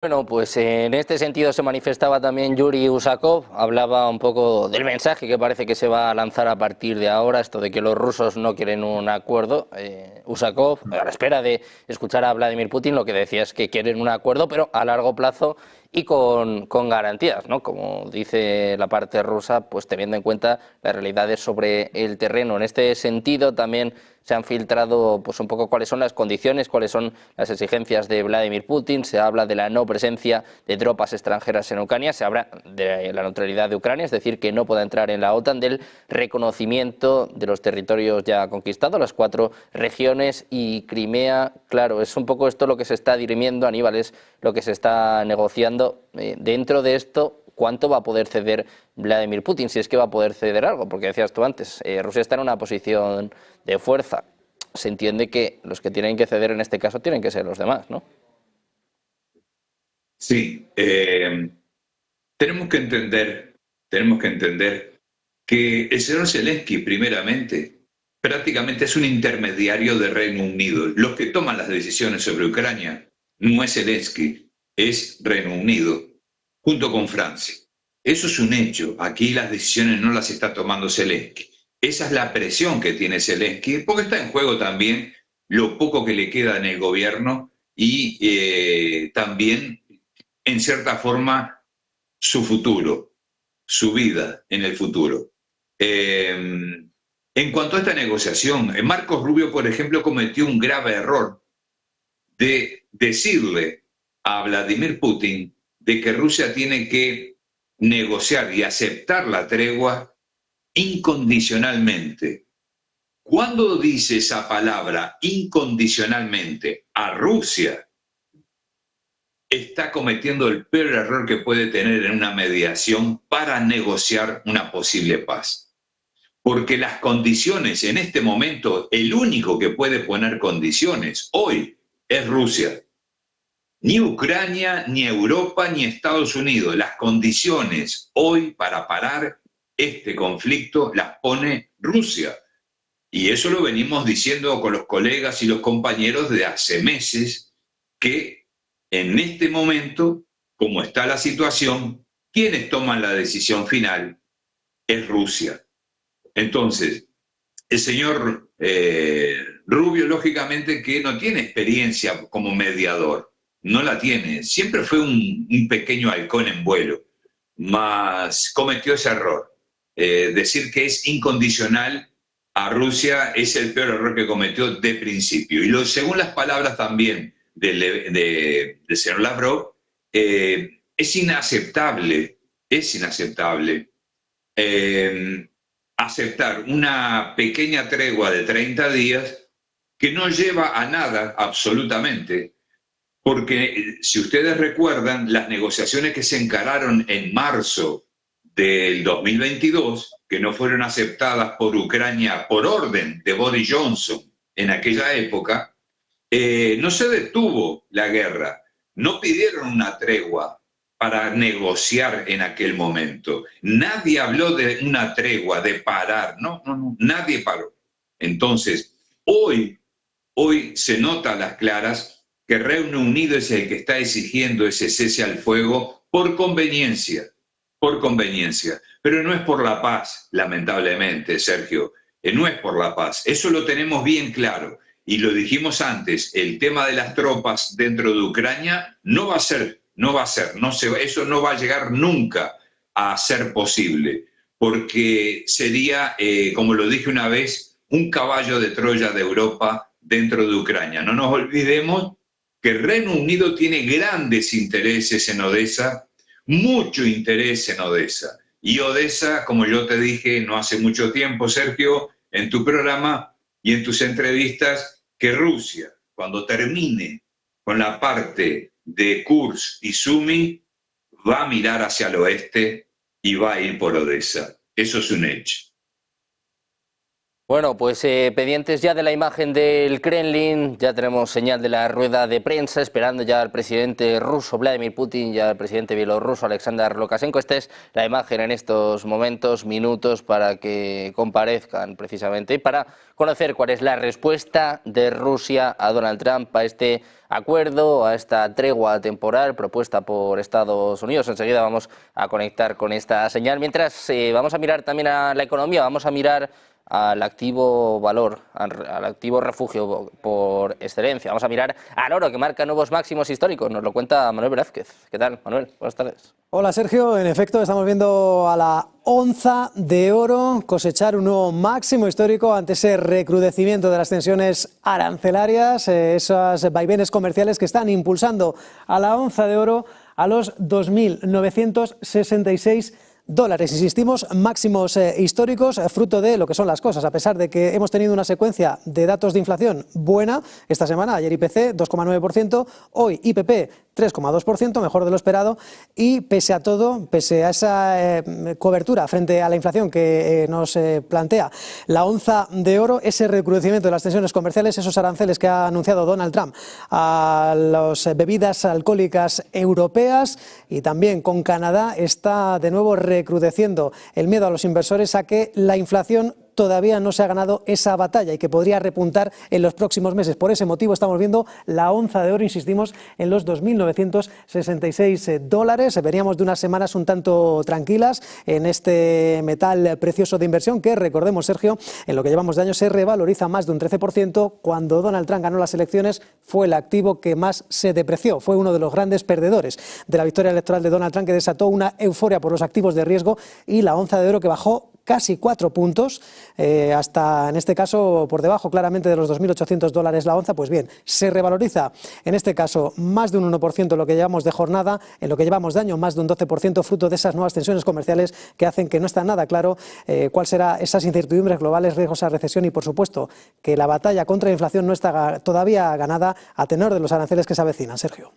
Bueno, pues en este sentido se manifestaba también Yuri Usakov, hablaba un poco del mensaje que parece que se va a lanzar a partir de ahora, esto de que los rusos no quieren un acuerdo. Usakov, a la espera de escuchar a Vladimir Putin, lo que decía es que quieren un acuerdo, pero a largo plazo y con garantías, ¿no? Como dice la parte rusa, pues teniendo en cuenta las realidades sobre el terreno. En este sentido también se han filtrado pues un poco cuáles son las condiciones, cuáles son las exigencias de Vladimir Putin. Se habla de la no presencia de tropas extranjeras en Ucrania, se habla de la neutralidad de Ucrania, es decir, que no pueda entrar en la OTAN, del reconocimiento de los territorios ya conquistados, las 4 regiones y Crimea. Claro, es un poco esto lo que se está dirimiendo, Aníbal, es lo que se está negociando. Dentro de esto, ¿cuánto va a poder ceder Vladimir Putin? Si es que va a poder ceder algo, porque decías tú antes, Rusia está en una posición de fuerza. Se entiende que los que tienen que ceder en este caso tienen que ser los demás, ¿no? Sí, tenemos que entender, tenemos que entender que el señor Zelensky, primeramente, prácticamente es un intermediario del Reino Unido. Los que toman las decisiones sobre Ucrania no es Zelensky, es Reino Unido, junto con Francia. Eso es un hecho. Aquí las decisiones no las está tomando Zelensky. Esa es la presión que tiene Zelensky, porque está en juego también lo poco que le queda en el gobierno y también, en cierta forma, su futuro, su vida en el futuro. En cuanto a esta negociación, Marcos Rubio, por ejemplo, cometió un grave error de decirle a Vladimir Putin de que Rusia tiene que negociar y aceptar la tregua incondicionalmente. Cuando dice esa palabra incondicionalmente a Rusia, está cometiendo el peor error que puede tener en una mediación para negociar una posible paz. Porque las condiciones en este momento, el único que puede poner condiciones hoy es Rusia. Ni Ucrania, ni Europa, ni Estados Unidos. Las condiciones hoy para parar este conflicto las pone Rusia. Y eso lo venimos diciendo con los colegas y los compañeros de hace meses, que en este momento, como está la situación, quienes toman la decisión final es Rusia. Entonces, el señor Rubio, lógicamente que no tiene experiencia como mediador, no la tiene, siempre fue un pequeño halcón en vuelo, mas cometió ese error. Decir que es incondicional a Rusia es el peor error que cometió de principio. Y según las palabras también del señor Lavrov, es inaceptable eh, aceptar una pequeña tregua de 30 días que no lleva a nada absolutamente, porque si ustedes recuerdan, las negociaciones que se encararon en marzo del 2022, que no fueron aceptadas por Ucrania por orden de Boris Johnson en aquella época, no se detuvo la guerra, no pidieron una tregua para negociar en aquel momento. Nadie habló de una tregua, de parar, no, no, no, nadie paró. Entonces, hoy se nota a las claras que Reino Unido es el que está exigiendo ese cese al fuego por conveniencia, pero no es por la paz, lamentablemente, Sergio, no es por la paz, eso lo tenemos bien claro. Y lo dijimos antes, el tema de las tropas dentro de Ucrania no va a ser, no va a ser, no se, eso no va a llegar nunca a ser posible, porque sería, como lo dije una vez, un caballo de Troya de Europa dentro de Ucrania. No nos olvidemos que el Reino Unido tiene grandes intereses en Odessa, mucho interés en Odessa. Y Odessa, como yo te dije no hace mucho tiempo, Sergio, en tu programa y en tus entrevistas, que Rusia, cuando termine con la parte de Kursk y Sumi, va a mirar hacia el oeste y va a ir por Odessa. Eso es un hecho. Bueno, pues pendientes ya de la imagen del Kremlin, ya tenemos señal de la rueda de prensa, esperando ya al presidente ruso Vladimir Putin y al presidente bielorruso Alexander Lukashenko. Esta es la imagen en estos momentos, minutos, para que comparezcan precisamente y para conocer cuál es la respuesta de Rusia a Donald Trump a este acuerdo, a esta tregua temporal propuesta por Estados Unidos. Enseguida vamos a conectar con esta señal. Mientras vamos a mirar también a la economía, vamos a mirar al activo valor, al activo refugio por excelencia. Vamos a mirar al oro, que marca nuevos máximos históricos. Nos lo cuenta Manuel Velázquez. ¿Qué tal, Manuel? Buenas tardes. Hola, Sergio. En efecto, estamos viendo a la onza de oro cosechar un nuevo máximo histórico ante ese recrudecimiento de las tensiones arancelarias, esos vaivenes comerciales que están impulsando a la onza de oro a los 2.966 dólares. Insistimos, máximos históricos, fruto de lo que son las cosas. A pesar de que hemos tenido una secuencia de datos de inflación buena esta semana, ayer IPC 2,9%, hoy IPP 3,2%, mejor de lo esperado, y pese a todo, pese a esa cobertura frente a la inflación que nos plantea la onza de oro, ese recrudecimiento de las tensiones comerciales, esos aranceles que ha anunciado Donald Trump a las bebidas alcohólicas europeas y también con Canadá, está de nuevo recrudeciendo el miedo a los inversores a que la inflación todavía no se ha ganado esa batalla y que podría repuntar en los próximos meses. Por ese motivo estamos viendo la onza de oro, insistimos, en los 2.966 dólares. Veníamos de unas semanas un tanto tranquilas en este metal precioso de inversión que, recordemos, Sergio, en lo que llevamos de año se revaloriza más de un 13%. Cuando Donald Trump ganó las elecciones fue el activo que más se depreció. Fue uno de los grandes perdedores de la victoria electoral de Donald Trump, que desató una euforia por los activos de riesgo, y la onza de oro que bajó casi 4 puntos, hasta en este caso por debajo claramente de los 2.800 dólares la onza. Pues bien, se revaloriza en este caso más de un 1% en lo que llevamos de jornada, en lo que llevamos de año más de un 12%, fruto de esas nuevas tensiones comerciales que hacen que no está nada claro cuál será esas incertidumbres globales, riesgos a recesión y, por supuesto, que la batalla contra la inflación no está todavía ganada a tenor de los aranceles que se avecinan. Sergio.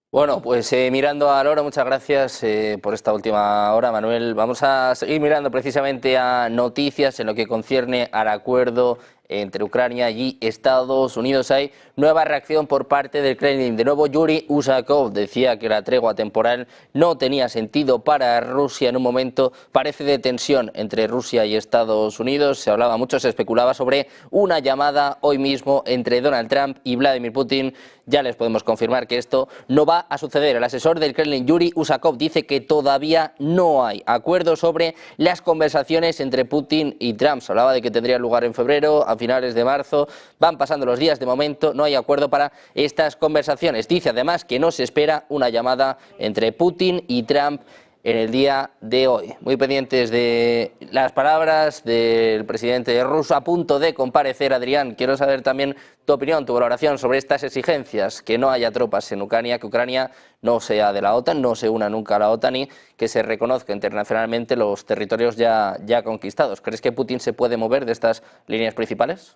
Bueno, pues mirando al oro, muchas gracias por esta última hora, Manuel. Vamos a seguir mirando precisamente a noticias en lo que concierne al acuerdo entre Ucrania y Estados Unidos. Hay nueva reacción por parte del Kremlin. De nuevo, Yuri Usakov decía que la tregua temporal no tenía sentido para Rusia en un momento, parece, de tensión entre Rusia y Estados Unidos. Se hablaba mucho, se especulaba sobre una llamada hoy mismo entre Donald Trump y Vladimir Putin. Ya les podemos confirmar que esto no va a suceder. El asesor del Kremlin, Yuri Usakov, dice que todavía no hay acuerdo sobre las conversaciones entre Putin y Trump. Se hablaba de que tendría lugar en febrero, a finales de marzo. Van pasando los días, de momento no hay acuerdo para estas conversaciones. Dice además que no se espera una llamada entre Putin y Trump en el día de hoy. Muy pendientes de las palabras del presidente ruso a punto de comparecer. Adrián, quiero saber también tu opinión, tu valoración sobre estas exigencias, que no haya tropas en Ucrania, que Ucrania no sea de la OTAN, no se una nunca a la OTAN y que se reconozca internacionalmente los territorios ya conquistados. ¿Crees que Putin se puede mover de estas líneas principales?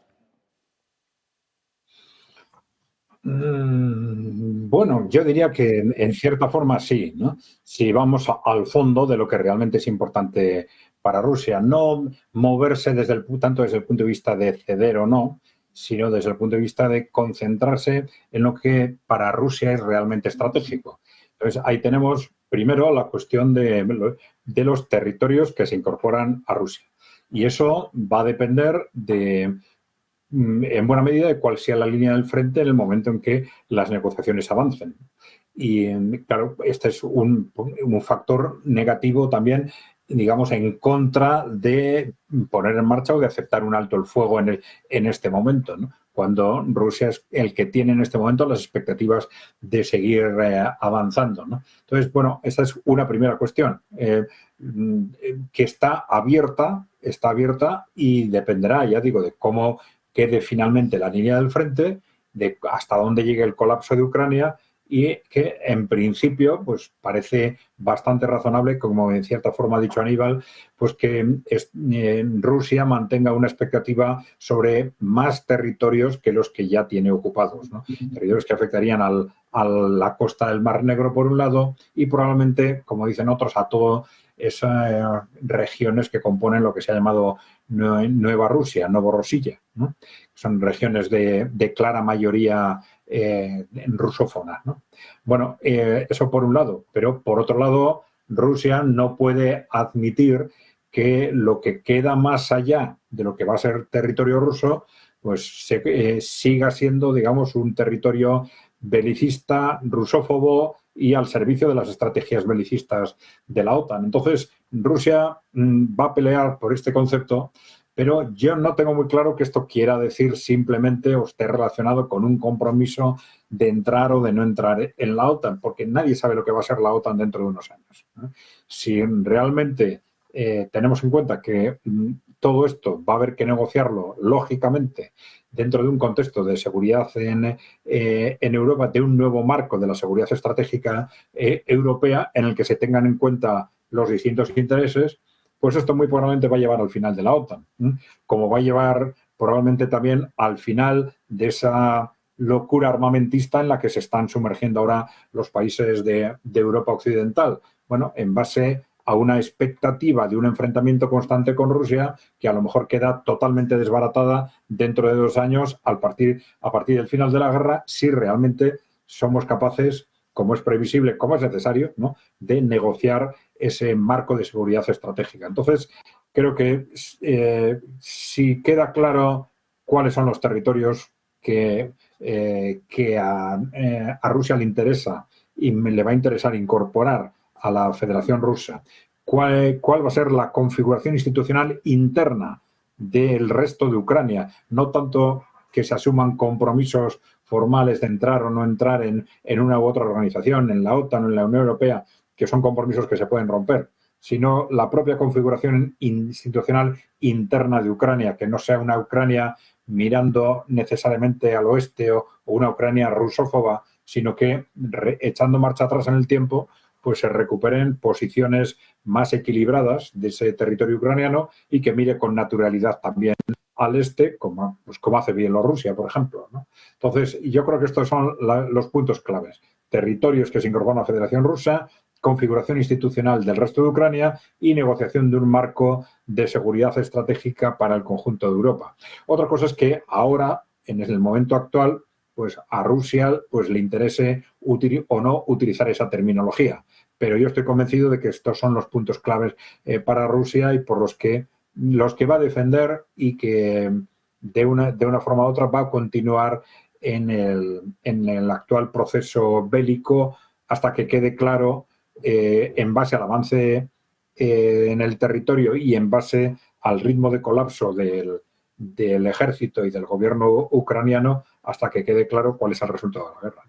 Bueno, yo diría que en cierta forma sí, ¿no? Si vamos al fondo de lo que realmente es importante para Rusia, no moverse tanto desde el punto de vista de ceder o no, sino desde el punto de vista de concentrarse en lo que para Rusia es realmente estratégico. Entonces, ahí tenemos primero la cuestión de los territorios que se incorporan a Rusia. Y eso va a depender en buena medida de cuál sea la línea del frente en el momento en que las negociaciones avancen. Y claro, este es un factor negativo también, digamos, en contra de poner en marcha o de aceptar un alto el fuego en este momento, ¿no? Cuando Rusia es el que tiene en este momento las expectativas de seguir avanzando, ¿no? Entonces, bueno, esta es una primera cuestión que está abierta y dependerá, ya digo, de cómo quede finalmente la línea del frente, de hasta dónde llegue el colapso de Ucrania y que en principio pues parece bastante razonable, como en cierta forma ha dicho Aníbal, pues que Rusia mantenga una expectativa sobre más territorios que los que ya tiene ocupados, ¿no? Territorios que afectarían a la costa del Mar Negro por un lado y probablemente, como dicen otros, a todas esas regiones que componen lo que se ha llamado Nueva Rusia, Novorosilla, ¿no? Son regiones de clara mayoría rusófona, ¿no? Bueno, eso por un lado, pero por otro lado, Rusia no puede admitir que lo que queda más allá de lo que va a ser territorio ruso, pues siga siendo, digamos, un territorio belicista, rusófobo y al servicio de las estrategias belicistas de la OTAN. Entonces, Rusia va a pelear por este concepto, pero yo no tengo muy claro que esto quiera decir simplemente o esté relacionado con un compromiso de entrar o de no entrar en la OTAN, porque nadie sabe lo que va a ser la OTAN dentro de unos años, ¿no? Si realmente tenemos en cuenta que todo esto va a haber que negociarlo, lógicamente, dentro de un contexto de seguridad en Europa, de un nuevo marco de la seguridad estratégica europea en el que se tengan en cuenta los distintos intereses, pues esto muy probablemente va a llevar al final de la OTAN, como va a llevar probablemente también al final de esa locura armamentista en la que se están sumergiendo ahora los países de Europa Occidental. Bueno, en base a una expectativa de un enfrentamiento constante con Rusia que a lo mejor queda totalmente desbaratada dentro de 2 años a partir del final de la guerra, si realmente somos capaces, como es previsible, como es necesario, ¿no?, de negociar ese marco de seguridad estratégica. Entonces, creo que si queda claro cuáles son los territorios que a Rusia le interesa y le va a interesar incorporar a la Federación Rusa, cuál va a ser la configuración institucional interna del resto de Ucrania, no tanto que se asuman compromisos formales de entrar o no entrar en una u otra organización, en la OTAN o en la Unión Europea, que son compromisos que se pueden romper, sino la propia configuración institucional interna de Ucrania, que no sea una Ucrania mirando necesariamente al oeste o una Ucrania rusófoba, sino que echando marcha atrás en el tiempo, pues se recuperen posiciones más equilibradas de ese territorio ucraniano y que mire con naturalidad también al este, como hace Bielorrusia, por ejemplo, ¿no? Entonces, yo creo que estos son los puntos claves. Territorios que se incorporan a la Federación Rusa, configuración institucional del resto de Ucrania y negociación de un marco de seguridad estratégica para el conjunto de Europa. Otra cosa es que ahora, en el momento actual, pues a Rusia pues le interese o no utilizar esa terminología. Pero yo estoy convencido de que estos son los puntos claves para Rusia y por los que va a defender y que de una forma u otra va a continuar en el actual proceso bélico hasta que quede claro, en base al avance en el territorio y en base al ritmo de colapso del ejército y del gobierno ucraniano, hasta que quede claro cuál es el resultado de la guerra.